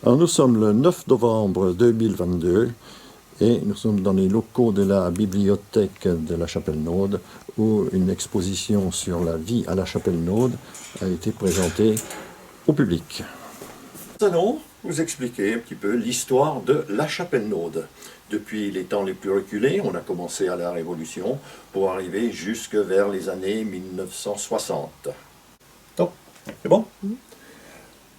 Alors nous sommes le 9 novembre 2022 et nous sommes dans les locaux de la bibliothèque de la Chapelle-Naude où une exposition sur la vie à la Chapelle-Naude a été présentée au public. Nous allons vous expliquer un petit peu l'histoire de la Chapelle-Naude. Depuis les temps les plus reculés, on a commencé à la Révolution pour arriver jusque vers les années 1960. Donc, c'est bon ?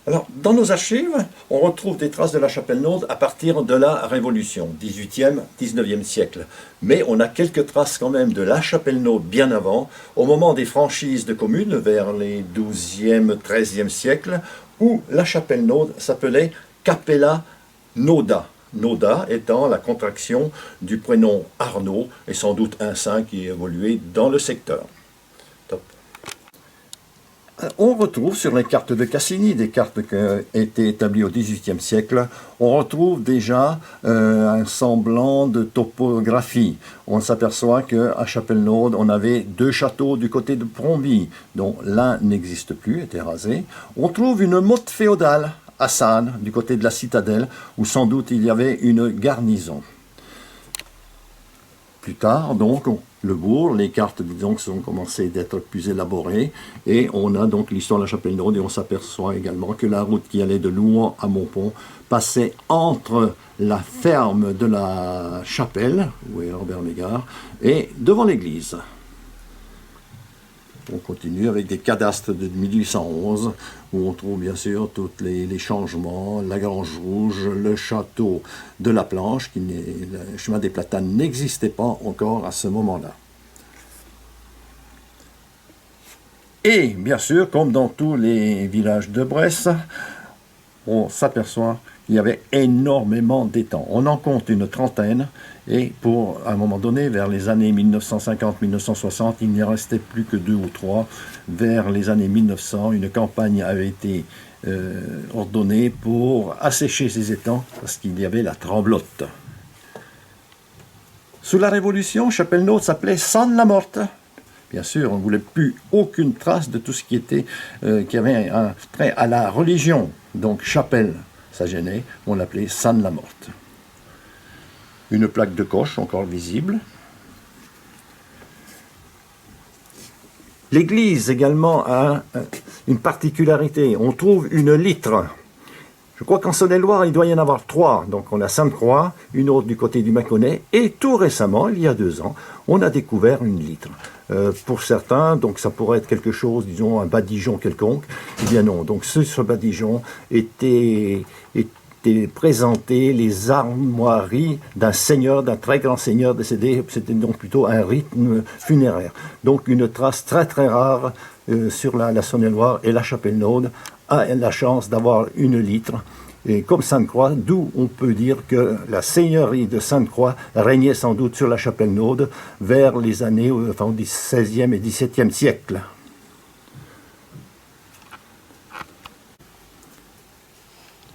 Alors, dans nos archives, on retrouve des traces de la Chapelle-Naude à partir de la Révolution, 18e, 19e siècle. Mais on a quelques traces quand même de la Chapelle-Naude bien avant, au moment des franchises de communes, vers les 12e, 13e siècles, où la Chapelle-Naude s'appelait Capella Nauda. Nauda étant la contraction du prénom Arnaud, et sans doute un saint qui évoluait dans le secteur. Top. On retrouve sur les cartes de Cassini, des cartes qui ont été établies au XVIIIe siècle, on retrouve déjà un semblant de topographie. On s'aperçoit qu'à Chapelle-Naude, on avait deux châteaux du côté de Promby, dont l'un n'existe plus, était rasé. On trouve une motte féodale à Sannes, du côté de la citadelle, où sans doute il y avait une garnison. Plus tard, donc, le bourg, les cartes, disons, ont commencé d'être plus élaborées, et on a donc l'histoire de la Chapelle-Naude, et on s'aperçoit également que la route qui allait de Louhans à Montpont passait entre la ferme de la Chapelle, où est Robert Mégard, et devant l'église. On continue avec des cadastres de 1811, où on trouve bien sûr tous les changements, la Grange Rouge, le château de la Planche, le chemin des Platanes n'existait pas encore à ce moment-là. Et bien sûr, comme dans tous les villages de Bresse, on s'aperçoit qu'il y avait énormément d'étangs. On en compte une trentaine, et pour, à un moment donné, vers les années 1950-1960, il n'y restait plus que 2 ou 3. Vers les années 1900, une campagne avait été ordonnée pour assécher ces étangs, parce qu'il y avait la tremblote. Sous la Révolution, Chapelle-Naude s'appelait San-la-Morte. Bien sûr, on ne voulait plus aucune trace de tout ce qui avait un trait à la religion. Donc chapelle, ça gênait, on l'appelait San-la-Morte. Une plaque de coche encore visible. L'église également a une particularité, on trouve une litre. Je crois qu'en Saône-et-Loire, il doit y en avoir 3. Donc on a Sainte-Croix, une autre du côté du Mâconnais, et tout récemment, il y a 2 ans, on a découvert une litre. Pour certains, donc ça pourrait être quelque chose, disons un badigeon quelconque. Eh bien non, donc ce badigeon était présenté les armoiries d'un seigneur, d'un très grand seigneur décédé. C'était donc plutôt un rythme funéraire. Donc une trace très très rare sur la Saône-et-Loire, et la Chapelle-Naude a la chance d'avoir une litre. Et comme Sainte-Croix, d'où on peut dire que la seigneurie de Sainte-Croix régnait sans doute sur la Chapelle-Naude vers les années du XVIe et XVIIe siècle.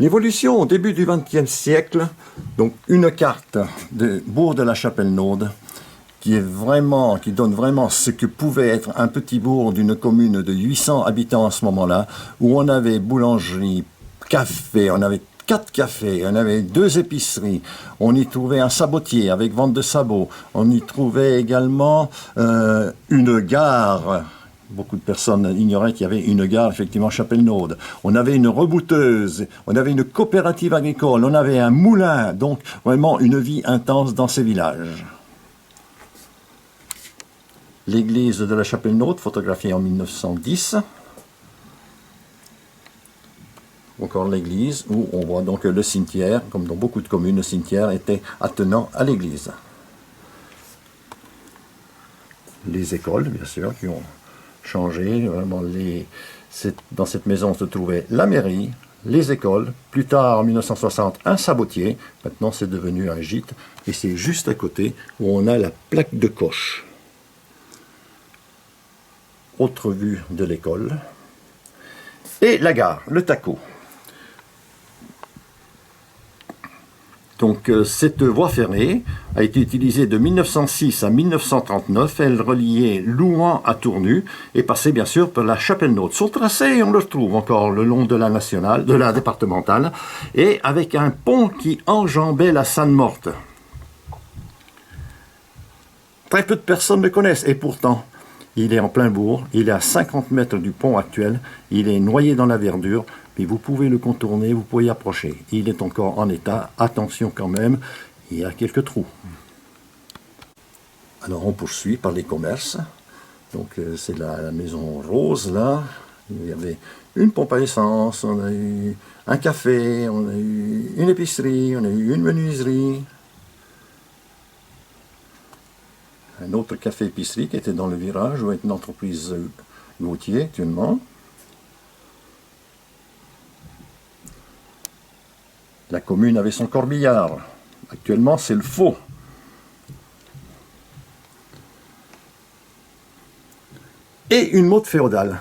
L'évolution au début du XXe siècle, donc une carte de bourg de la Chapelle-Naude, qui donne vraiment ce que pouvait être un petit bourg d'une commune de 800 habitants à ce moment-là, où on avait boulangerie, café, on avait 4 cafés, on avait 2 épiceries, on y trouvait un sabotier avec vente de sabots, on y trouvait également une gare. Beaucoup de personnes ignoraient qu'il y avait une gare, effectivement, Chapelle-Naude. On avait une rebouteuse, on avait une coopérative agricole, on avait un moulin, donc vraiment une vie intense dans ces villages. L'église de la Chapelle-Naude, photographiée en 1910. Encore l'église, où on voit donc le cimetière, comme dans beaucoup de communes, le cimetière était attenant à l'église. Les écoles, bien sûr, qui ont changé. Vraiment dans cette maison se trouvait la mairie, les écoles, plus tard en 1960 un sabotier, maintenant c'est devenu un gîte, et c'est juste à côté où on a la plaque de coche. Autre vue de l'école, et la gare, le Taco. Donc cette voie ferrée a été utilisée de 1906 à 1939. Elle reliait Louhans à Tournu et passait bien sûr par la Chapelle-Naude. Son tracé, on le retrouve encore le long de la nationale, de la départementale, et avec un pont qui enjambait la Seine-Morte. Très peu de personnes le connaissent et pourtant, il est en plein bourg, il est à 50 mètres du pont actuel, il est noyé dans la verdure, mais vous pouvez le contourner, vous pouvez y approcher. Il est encore en état, attention quand même, il y a quelques trous. Alors on poursuit par les commerces. Donc c'est la maison Rose là, il y avait une pompe à essence, on a eu un café, on a eu une épicerie, on a eu une menuiserie. Un autre café-épicerie qui était dans le virage, où est une entreprise Gauthier actuellement. La commune avait son corbillard. Actuellement, c'est le faux. Et une motte féodale.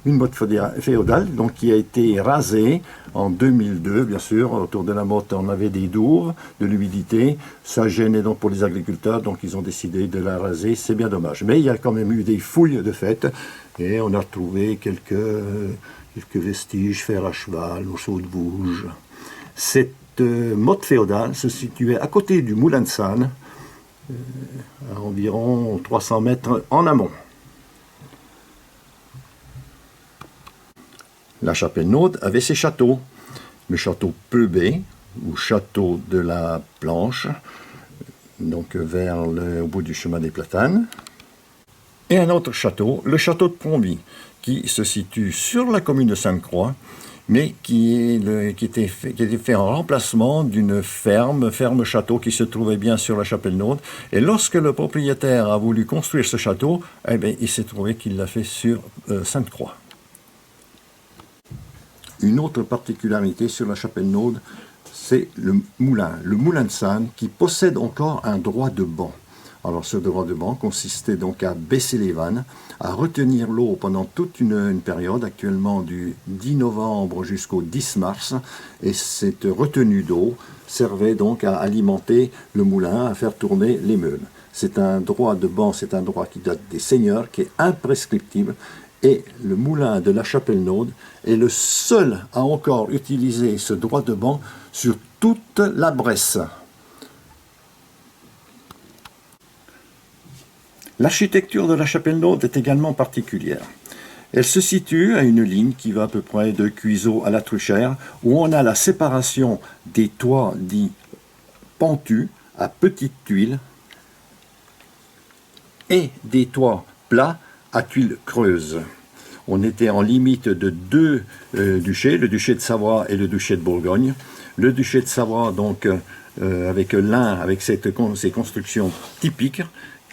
Une motte féodale donc, qui a été rasée en 2002, bien sûr. Autour de la motte, on avait des douves, de l'humidité. Ça gênait donc pour les agriculteurs, donc ils ont décidé de la raser. C'est bien dommage. Mais il y a quand même eu des fouilles de fait. Et on a retrouvé quelques vestiges, fer à cheval, morceaux de bouge. Cette motte féodale se situait à côté du Moulin de Sanne, à environ 300 mètres en amont. La Chapelle-Naude avait ses châteaux. Le château Peubé, ou château de la Planche, donc au bout du chemin des Platanes. Et un autre château, le château de Prombie, qui se situe sur la commune de Sainte-Croix, mais qui était fait en remplacement d'une ferme-château qui se trouvait bien sur la Chapelle-Naude. Et lorsque le propriétaire a voulu construire ce château, eh bien, il s'est trouvé qu'il l'a fait sur Sainte-Croix. Une autre particularité sur la Chapelle-Naude, c'est le moulin de Sanne, qui possède encore un droit de banc. Alors ce droit de banc consistait donc à baisser les vannes, à retenir l'eau pendant toute une période, actuellement du 10 novembre jusqu'au 10 mars, et cette retenue d'eau servait donc à alimenter le moulin, à faire tourner les meules. C'est un droit de banc, c'est un droit qui date des seigneurs, qui est imprescriptible, et le moulin de la Chapelle-Naude est le seul à encore utiliser ce droit de banc sur toute la Bresse. L'architecture de la Chapelle-Naude est également particulière. Elle se situe à une ligne qui va à peu près de Cuiseaux à la Truchère, où on a la séparation des toits dits pentus à petites tuiles et des toits plats à tuiles creuses. On était en limite de deux duchés, le duché de Savoie et le duché de Bourgogne. Le duché de Savoie, donc, avec l'Ain, avec ces constructions typiques,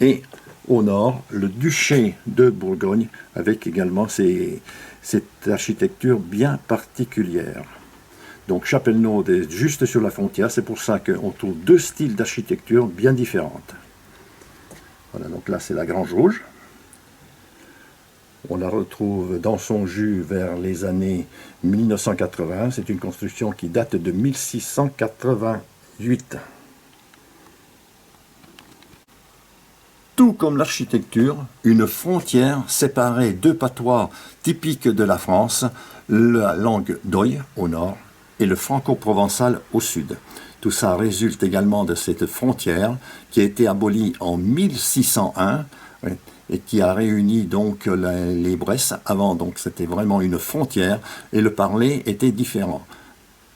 et au nord, le duché de Bourgogne, avec également cette architecture bien particulière. Donc Chapelle-Naude est juste sur la frontière, c'est pour ça qu'on trouve deux styles d'architecture bien différentes. Voilà, donc là c'est la Grange Rouge. On la retrouve dans son jus vers les années 1980. C'est une construction qui date de 1688. Tout comme l'architecture, une frontière séparait deux patois typiques de la France, la langue d'Oï au nord et le franco-provençal au sud. Tout ça résulte également de cette frontière qui a été abolie en 1601 et qui a réuni donc les Bresses. Avant, donc c'était vraiment une frontière et le parler était différent.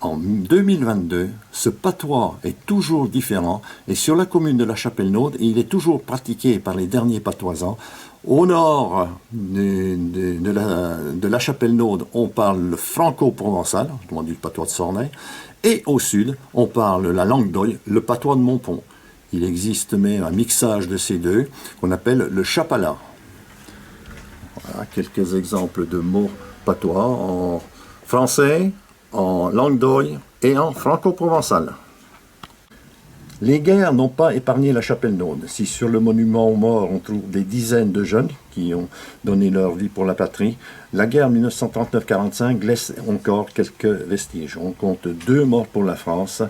En 2022, ce patois est toujours différent et sur la commune de la Chapelle-Naude, il est toujours pratiqué par les derniers patoisans. Au nord de la Chapelle-Naude, on parle le franco-provençal, autrement dit le patois de Sornay, et au sud, on parle la langue d'Oï, le patois de Montpont. Il existe même un mixage de ces deux qu'on appelle le chapala. Voilà quelques exemples de mots patois en français, en langue d'Oï et en franco-provençal. Les guerres n'ont pas épargné la Chapelle-Naude. Si sur le monument aux morts on trouve des dizaines de jeunes qui ont donné leur vie pour la patrie, la guerre 1939-45 laisse encore quelques vestiges. On compte 2 morts pour la France,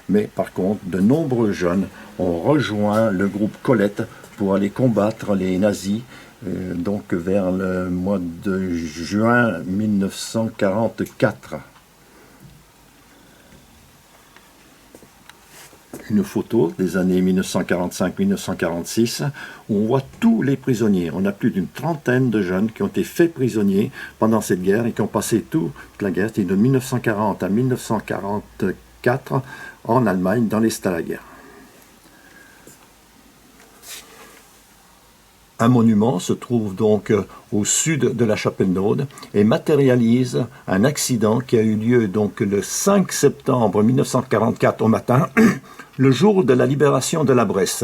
mais par contre de nombreux jeunes ont rejoint le groupe Colette pour aller combattre les nazis, donc vers le mois de juin 1944. Une photo des années 1945-1946 où on voit tous les prisonniers. On a plus d'une trentaine de jeunes qui ont été faits prisonniers pendant cette guerre et qui ont passé toute la guerre, c'était de 1940 à 1944 en Allemagne dans les stalaguers. Un monument se trouve donc au sud de la Chapelle-Naude et matérialise un accident qui a eu lieu donc le 5 septembre 1944 au matin, le jour de la libération de la Bresse.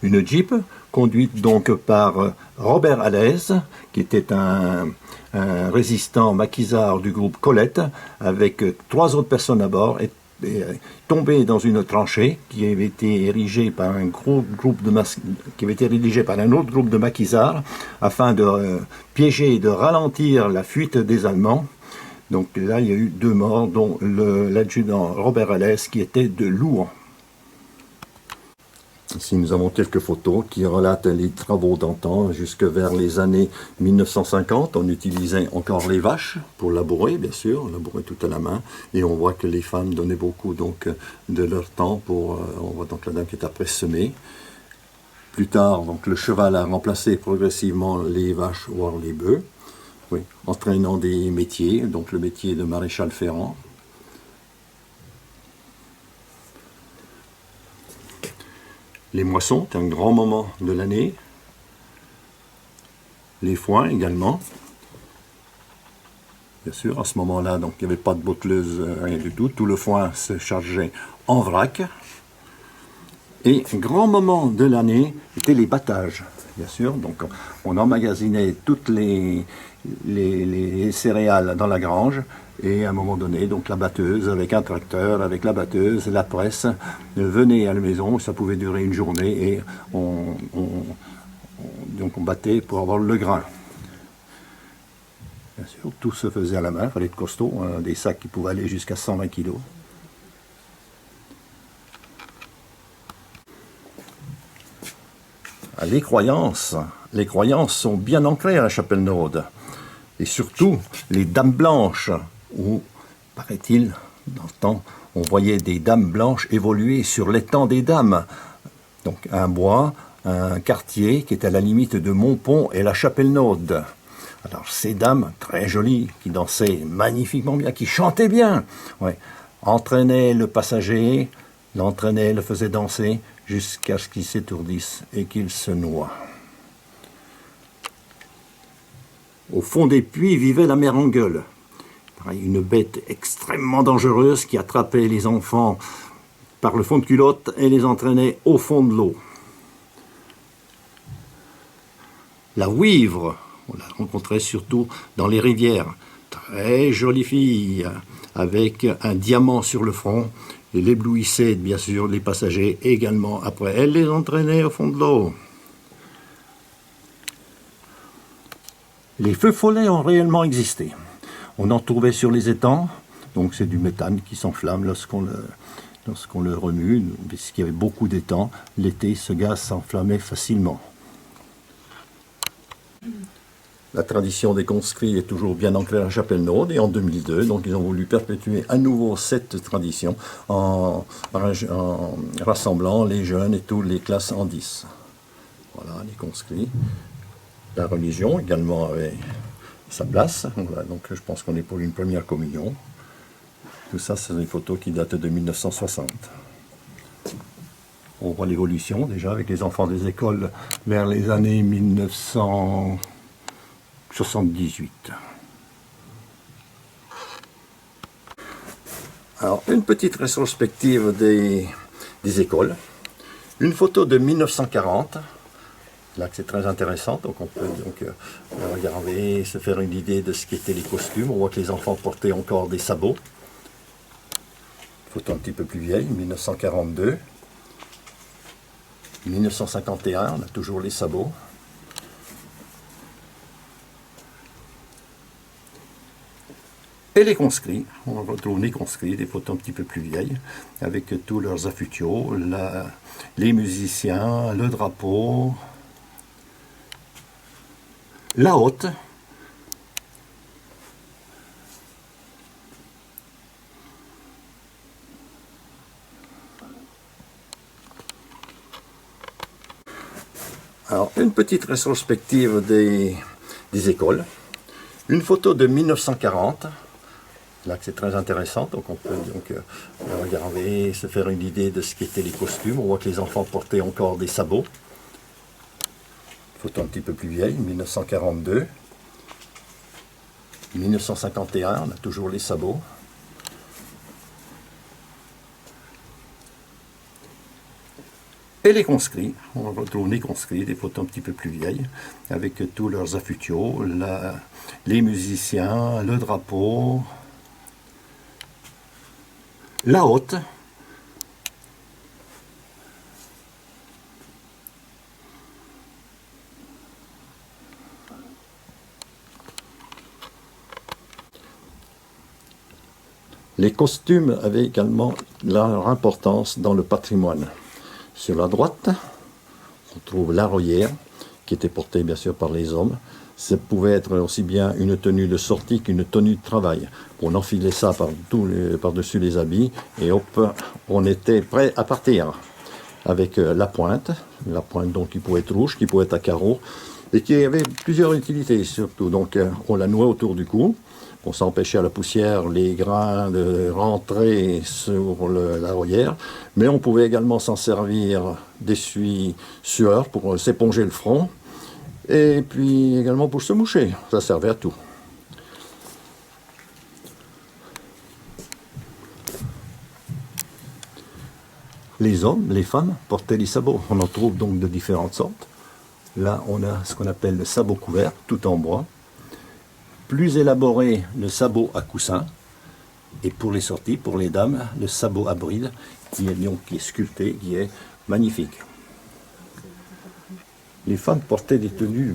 Une Jeep conduite donc par Robert Alès, qui était un résistant maquisard du groupe Colette, avec 3 autres personnes à bord, est tombé dans une tranchée qui avait été érigée par un autre groupe de maquisards afin de piéger et de ralentir la fuite des Allemands. Donc là, il y a eu 2 morts, dont l'adjudant Robert Alès qui était de Louhans. Ici, nous avons quelques photos qui relatent les travaux d'antan jusque vers les années 1950. On utilisait encore les vaches pour labourer, bien sûr, labourer tout à la main. Et on voit que les femmes donnaient beaucoup donc, de leur temps pour... on voit donc la dame qui est après semer. Plus tard, donc, le cheval a remplacé progressivement les vaches, voire les bœufs, oui, entraînant des métiers, donc le métier de maréchal ferrant. Les moissons, c'est un grand moment de l'année. Les foins également. Bien sûr, à ce moment-là, donc il n'y avait pas de botteleuse, rien du tout. Tout le foin se chargeait en vrac. Et un grand moment de l'année étaient les battages, bien sûr. Donc on emmagasinait toutes les céréales dans la grange. Et à un moment donné, donc la batteuse, avec un tracteur, avec la batteuse, la presse, venait à la maison, ça pouvait durer une journée, et donc on battait pour avoir le grain. Bien sûr, tout se faisait à la main, il fallait être costaud, hein, des sacs qui pouvaient aller jusqu'à 120 kg. Les croyances sont bien ancrées à la Chapelle-Naude, et surtout les dames blanches, où, paraît-il, dans le temps, on voyait des dames blanches évoluer sur l'étang des dames. Donc un bois, un quartier qui était à la limite de Montpont et la Chapelle-Naude. Alors ces dames, très jolies, qui dansaient magnifiquement bien, qui chantaient bien, ouais, entraînaient le passager, l'entraînaient, le faisaient danser, jusqu'à ce qu'il s'étourdisse et qu'il se noie. Au fond des puits vivait la mère en gueule. Une bête extrêmement dangereuse qui attrapait les enfants par le fond de culotte et les entraînait au fond de l'eau. La huîvre, on la rencontrait surtout dans les rivières. Très jolie fille, avec un diamant sur le front. Elle éblouissait bien sûr les passagers également. Après, elle les entraînait au fond de l'eau. Les feux follets ont réellement existé. On en trouvait sur les étangs, donc c'est du méthane qui s'enflamme lorsqu'on le remue, puisqu'il y avait beaucoup d'étangs. L'été, ce gaz s'enflammait facilement. La tradition des conscrits est toujours bien ancrée à la Chapelle-Naude, et en 2002, donc ils ont voulu perpétuer à nouveau cette tradition en rassemblant les jeunes et toutes les classes en 10. Voilà, les conscrits. La religion également avait sa place. Voilà, donc je pense qu'on est pour une première communion. Tout ça, c'est des photos qui datent de 1960. On voit l'évolution déjà avec les enfants des écoles vers les années 1978. Alors, une petite rétrospective des écoles. Une photo de 1940. Là, c'est très intéressant, donc on peut donc regarder, se faire une idée de ce qu'étaient les costumes. On voit que les enfants portaient encore des sabots. Photo un petit peu plus vieille, 1942. 1951, on a toujours les sabots. Et les conscrits, on retrouve les conscrits, des photos un petit peu plus vieilles, avec tous leurs affutiaux, les musiciens, le drapeau, la haute. Alors, une petite rétrospective des écoles. Une photo de 1940. Là, c'est très intéressant, donc on peut regarder, se faire une idée de ce qu'étaient les costumes. On voit que les enfants portaient encore des sabots. Photo un petit peu plus vieille, 1942. 1951, on a toujours les sabots. Et les conscrits, on retrouve les conscrits, des photos un petit peu plus vieilles, avec tous leurs affutiaux, les musiciens, le drapeau, la haute. Les costumes avaient également leur importance dans le patrimoine. Sur la droite, on trouve l'arroyère, qui était portée bien sûr par les hommes. Ça pouvait être aussi bien une tenue de sortie qu'une tenue de travail. On enfilait ça par-dessus les habits et hop, on était prêt à partir. Avec la pointe donc qui pouvait être rouge, qui pouvait être à carreaux, et qui avait plusieurs utilités surtout. Donc on la nouait autour du cou. On s'empêchait à la poussière, les grains de rentrer sur l'arrière, mais on pouvait également s'en servir d'essuie-sueur pour s'éponger le front, et puis également pour se moucher, ça servait à tout. Les hommes, les femmes portaient les sabots, on en trouve donc de différentes sortes. Là on a ce qu'on appelle le sabot couvert, tout en bois. Plus élaboré, le sabot à coussin, et pour les sorties, pour les dames, le sabot à bride, qui est sculpté, qui est magnifique. Les femmes portaient des tenues,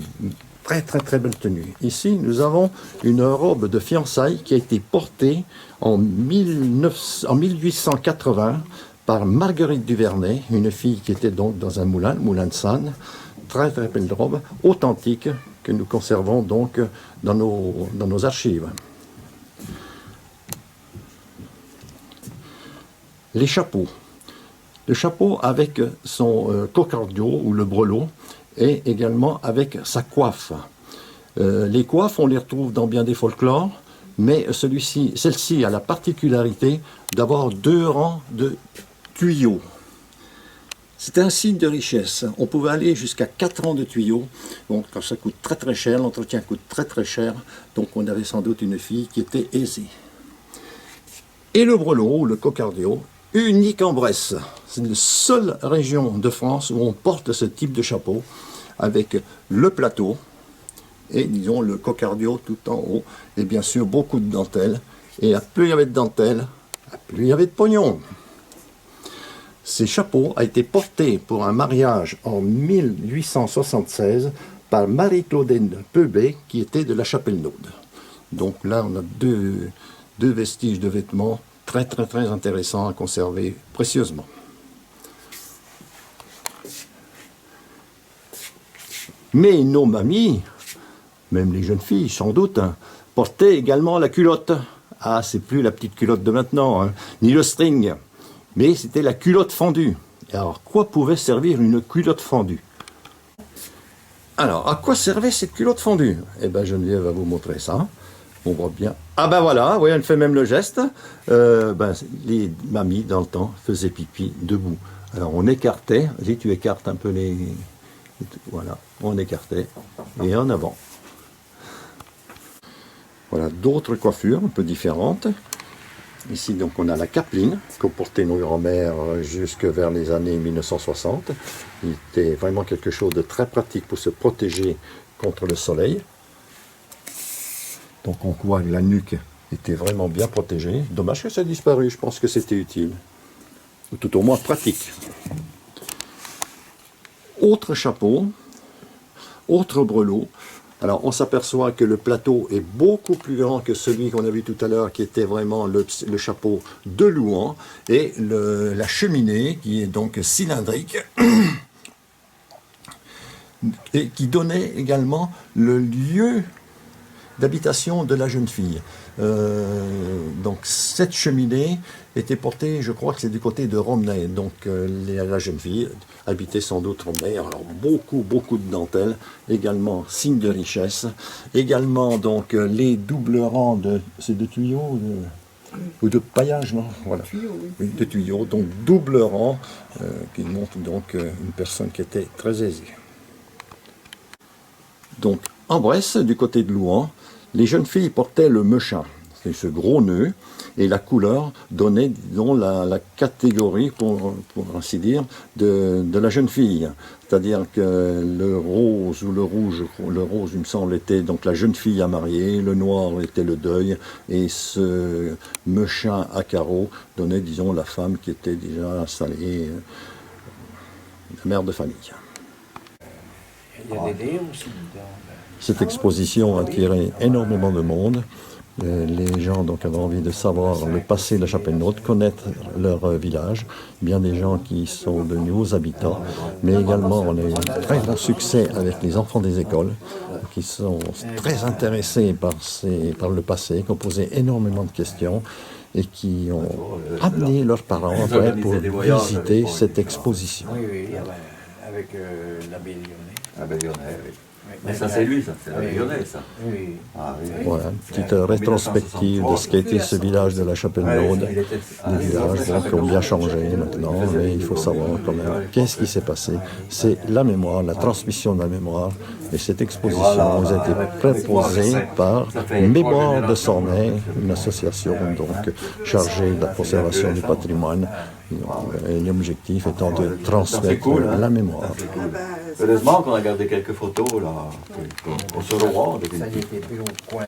très belles tenues. Ici, nous avons une robe de fiançailles qui a été portée en 1880 par Marguerite Duvernay, une fille qui était donc dans un moulin, le moulin de Sannes. Très belle robe, authentique, que nous conservons donc dans nos archives. Les chapeaux. Le chapeau avec son cocardio ou le brelot et également avec sa coiffe. Les coiffes, on les retrouve dans bien des folklores, mais celle-ci a la particularité d'avoir 2 rangs de tuyaux. C'était un signe de richesse. On pouvait aller jusqu'à 4 rangs de tuyaux. Donc ça coûte très cher, l'entretien coûte très cher. Donc on avait sans doute une fille qui était aisée. Et le brelot, ou le cocardio, unique en Bresse. C'est la seule région de France où on porte ce type de chapeau, avec le plateau, et disons le cocardio tout en haut, et bien sûr beaucoup de dentelle. Et plus il y avait de dentelle, plus il y avait de pognon. Ces chapeaux ont été portés pour un mariage en 1876 par Marie-Claudine Peubet, qui était de la Chapelle-Naude. Donc là, on a deux vestiges de vêtements très intéressants à conserver précieusement. Mais nos mamies, même les jeunes filles sans doute, portaient également la culotte. Ah, c'est plus la petite culotte de maintenant, ni le string. Mais c'était la culotte fendue. Alors, quoi pouvait servir une culotte fendue? Alors, à quoi servait cette culotte fendue? Eh bien, Geneviève va vous montrer ça. On voit bien. Ah ben voilà, oui, elle fait même le geste. Les mamies, dans le temps, faisaient pipi debout. Alors, on écartait. Si tu écartes un peu les... Voilà, on écartait. Et en avant. Voilà, d'autres coiffures un peu différentes. Ici, donc, on a la capeline, que portaient nos grands-mères jusque vers les années 1960. Il était vraiment quelque chose de très pratique pour se protéger contre le soleil. Donc, on voit la nuque était vraiment bien protégé. Dommage que ça ait disparu, je pense que c'était utile. Ou tout au moins pratique. Autre chapeau, autre brelot. Alors on s'aperçoit que le plateau est beaucoup plus grand que celui qu'on a vu tout à l'heure, qui était vraiment le chapeau de Louhan, et la cheminée qui est donc cylindrique, et qui donnait également le lieu d'habitation de la jeune fille. Donc cette cheminée était portée, je crois que c'est du côté de Romney, donc la jeune fille habitait sans doute Romney. Alors beaucoup de dentelles, également signe de richesse, également donc les doubles rangs de tuyaux ou de paillage, non, voilà, oui, de tuyaux, donc double rang qui montre donc une personne qui était très aisée. Donc en Bresse, du côté de Louhan, les jeunes filles portaient le mechin, c'est ce gros nœud, et la couleur donnait, disons, la catégorie, pour ainsi dire, de la jeune fille. C'est-à-dire que le rose ou le rouge, le rose, il me semble, était donc la jeune fille à marier, le noir était le deuil, et ce mechin à carreaux donnait, disons, la femme qui était déjà installée, la mère de famille. Il y a des léons aussi dedans. Cette exposition a attiré énormément de monde. Les gens donc avaient envie de savoir le passé de la Chapelle-Naude, connaître leur village. Bien des gens qui sont de nouveaux habitants, mais également on a eu un très grand succès avec les enfants des écoles, qui sont très intéressés par le passé, qui ont posé énormément de questions et qui ont amené leurs parents après pour visiter cette exposition. Oui, avec l'abbé Lyonnais. L'abbé Lyonnais, oui. Mais ça c'est lui, ça, c'est l'abbé Lyonnais, ça. Oui. Ah, oui. Voilà, une petite rétrospective de ce qu'a été ce village de la Chapelle-Naude. Des villages donc, qui ont bien changé maintenant, mais il faut savoir quand même qu'est-ce qui s'est passé. C'est la mémoire, la transmission de la mémoire. Et cette exposition nous a été proposée par Mémoire de Sornay, une association donc chargée de la conservation du patrimoine. Et l'objectif étant de transmettre la mémoire. Heureusement qu'on a gardé quelques photos là, pour se revoir. Ça y était plus au coin.